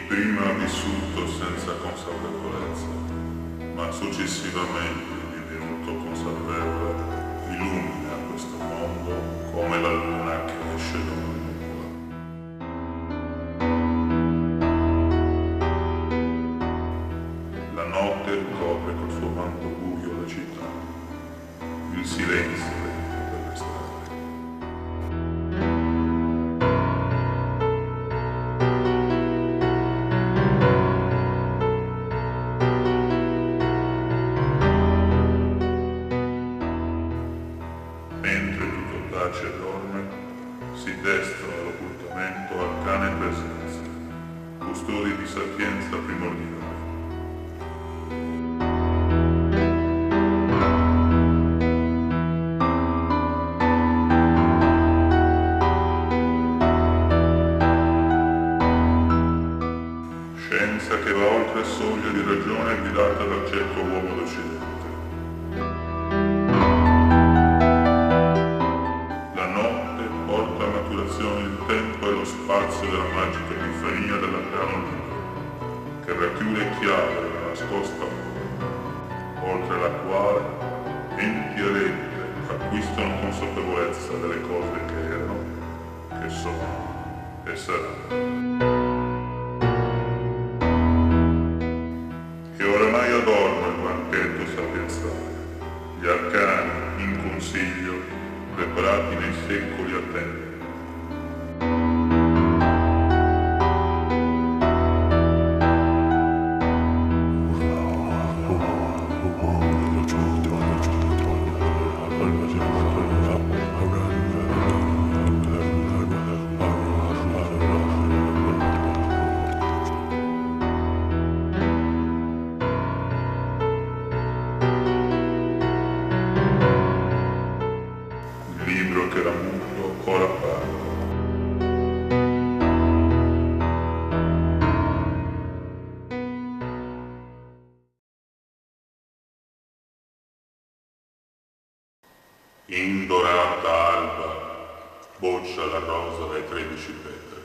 prima ha vissuto senza consapevolezza, ma successivamente divenuto consapevole, illumina questo mondo come la luna che esce da una nuvola. La notte ricopre col suo manto buio la città, il silenzio per le strade. Mentre tutto tace e dorme, si destano all'occultamento arcane presenze, custodi di sapienza primordiale. Scienza che va oltre soglie di ragione guidata dal cieco uomo d'Occidente. La notte porta a maturazione il tempo e lo spazio della magica epifania della piano libero, che racchiude chiave la nascosta fuga, oltre la quale enti erette acquistano consapevolezza delle cose che erano, che sono e saranno. Che oramai adorna il banchetto sapienziale, gli arcani in consiglio preparati nei secoli a tempo. Il libro che era muto ora parla. In dorata alba boccia la rosa dai 13 petali.